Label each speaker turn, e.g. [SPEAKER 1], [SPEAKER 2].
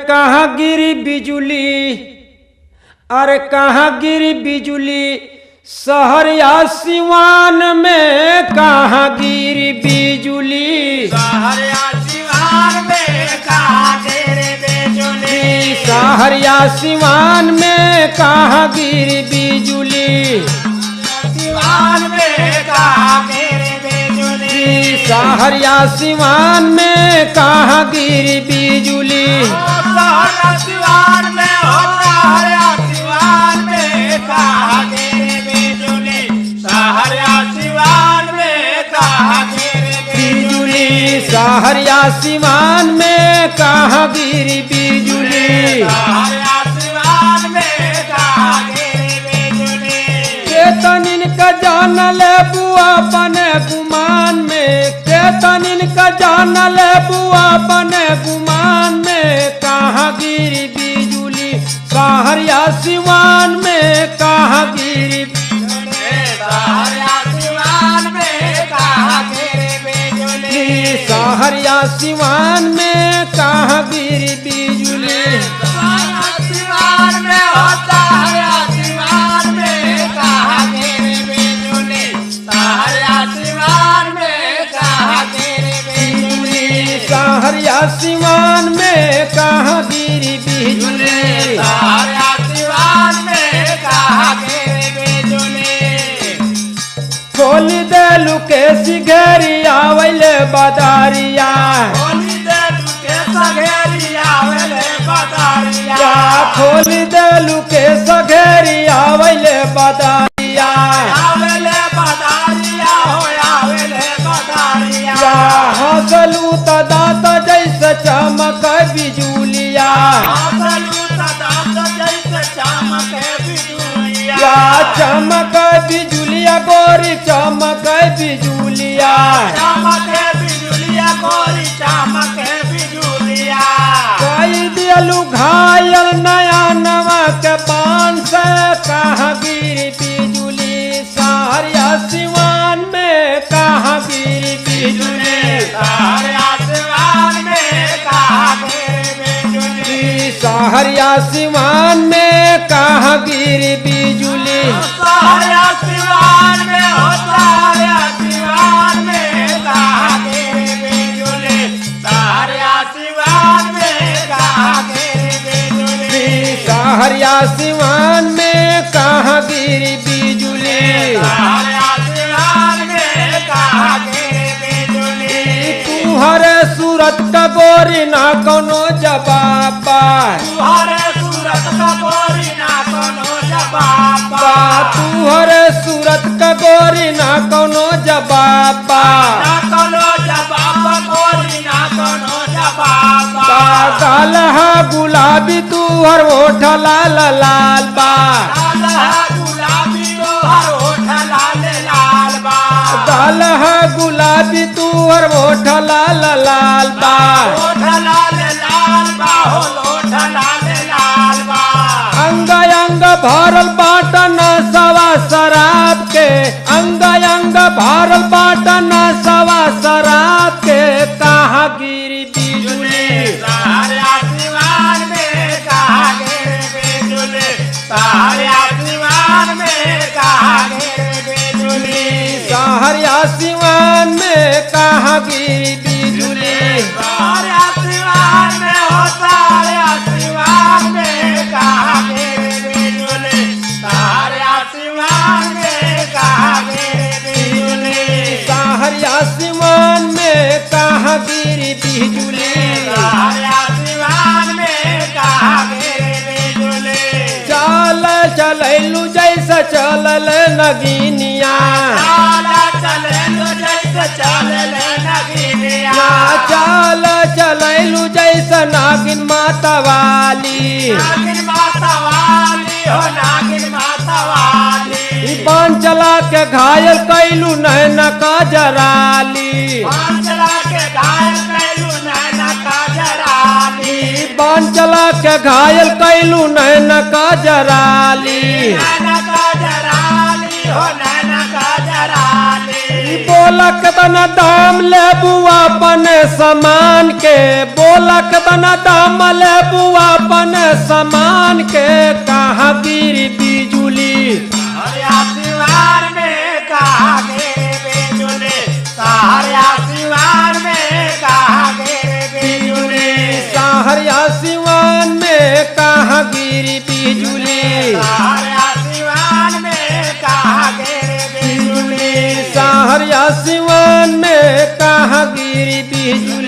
[SPEAKER 1] कहाँ गिरी बिजुली, अरे कहाँ गिरी बिजुली, शहर या सिवान में कहाँ गिरी बिजुली,
[SPEAKER 2] शहर या सिवान में कहाँ गिरी बिजुली,
[SPEAKER 1] शहर या सिवान में कहाँ गिरी बिजुली,
[SPEAKER 2] सिवान में कहाँ गिरी बिजुली,
[SPEAKER 1] शहर या सिवान में कहाँ गिरी बिजुली,
[SPEAKER 2] शहर सिवान में होता है, सिवान में कहाँ गिरी बिजुली, शहर या सिवान में कहाँ गिरी बिजुली,
[SPEAKER 1] शहर या सिवान में कहाँ गिरी बिजुली,
[SPEAKER 2] शहर या सिवान में कहाँ गिरी बिजुली,
[SPEAKER 1] केतनिन का जानल बुआ बने गुमान में, केतनिन का जानल बुआ बने गुमान में कहाँ गिरी बिजुली, शहर या सिवान में कहाँ गिरी
[SPEAKER 2] शहर या सिवान में कहाँ गिरी बिजुली,
[SPEAKER 1] शहर या सिवान में कहाँ गिरी बिजुली,
[SPEAKER 2] सिवान में होता है, सिवान में कहाँ गिरी बिजुली, शहर या सिवान में कहाँ गिरी बिजुली,
[SPEAKER 1] शहर या सिवान में कहाँ गिरी बिजुली,
[SPEAKER 2] शहर या सिवान में कहाँ गिरी बिजुली,
[SPEAKER 1] खोल दे लुकेसी घेरी आवले बदारिया,
[SPEAKER 2] होली दे दुके सघेरिया वेले बदारिया,
[SPEAKER 1] खोल दे लुकेस घेरी आवले बदारिया,
[SPEAKER 2] आवेले बदारिया हो आवेले बदारिया,
[SPEAKER 1] हंसलू त दांत जैसे चमक बिजुलिया,
[SPEAKER 2] हंसलू त दांत जैसे चमके बिजुलिया,
[SPEAKER 1] चमक बिजुलिया गोरी चमक बिजुलिया,
[SPEAKER 2] चमके बिजुलिया गोरी चमके बिजुलिया,
[SPEAKER 1] कई दियलू घायल नया नवा के पान से कहाँ गिरी बिजुली, शहर या सिवान में कहाँ गिरी बिजुली,
[SPEAKER 2] शहर या सिवान में कहाँ गिरी बिजुली,
[SPEAKER 1] शहर या सिवान में कहाँ गिरी बिजुली,
[SPEAKER 2] शहर या सिवान में होता है, सिवान में कहाँ गिरी बिजुली, शहर या सिवान में कहाँ गिरी बिजुली,
[SPEAKER 1] शहर या सिवान में कहाँ गिरी बिजुली,
[SPEAKER 2] शहर या सिवान में कहाँ गिरी बिजुली,
[SPEAKER 1] तुहरे सूरत का गोरी ना कोनो जवाब बा,
[SPEAKER 2] तुहरे सूरत का गोरी ना कोनो जवाब बा,
[SPEAKER 1] तुहरे सूरत का गोरी ना कोनो जवाब बा,
[SPEAKER 2] ना कोनो जवाब गोरी ना कोनो जवाब बा,
[SPEAKER 1] गाल है गुलाबी तुहर ओठ लाल लाल बा,
[SPEAKER 2] लाल है गुलाबी तोहर होठ लाल लाल बा,
[SPEAKER 1] गाल है गुलाबी तुहर ओठ लाल लाल बा,
[SPEAKER 2] होठ लाल लाल बा, हो होठ लाल लाल बा,
[SPEAKER 1] अंग अंग भरल बाटन सवा शराब के, अंग अंग भरल बाटन सवा शराब के कहाँ गिरी बिजुली,
[SPEAKER 2] शहर या सिवान में कहाँ गिरी बिजुली, शहर या सिवान में कहाँ गिरी बिजुली,
[SPEAKER 1] शहर या सिवान में कहाँ गिरी बिजुली,
[SPEAKER 2] शहर या सिवान में होता है, सिवान में कहाँ गिरी बिजुली, शहर या सिवान में कहाँ गिरी बिजुली,
[SPEAKER 1] शहर या सिवान में कहाँ गिरी बिजुली,
[SPEAKER 2] शहर या सिवान में कहाँ गिरी बिजुली,
[SPEAKER 1] चाल चलैलू जैसे चलल नगिनिया,
[SPEAKER 2] चाला चले लो जैसे चले ले नगीनिया,
[SPEAKER 1] चाल चलैलू जैसे नागिन माता वाली,
[SPEAKER 2] नागिन माता वाली हो नागिन माता वाली,
[SPEAKER 1] पान चला के घायल कैलू नैन का जराली,
[SPEAKER 2] पान चला के घायल कैलू नैना का जराली,
[SPEAKER 1] पान चला के घायल कैलू नैन का जराली,
[SPEAKER 2] नैना का जराली हो नैना का जराली,
[SPEAKER 1] बोला कितना दाम ले बुआ अपन सामान के, बोला कितना दाम ले बुआ अपन सामान के, कहाँ गिरी बिजुली
[SPEAKER 2] सहरिया सिवान में कहाँ गिरी बिजुली, सहरिया सिवान में कहाँ गिरी बिजुली,
[SPEAKER 1] सहरिया सिवान में कहाँ गिरी बिजुली,
[SPEAKER 2] सहरिया सिवान में कहाँ गिरी बिजुली,
[SPEAKER 1] सहरिया सिवान में कहाँ गिरी बिजुली।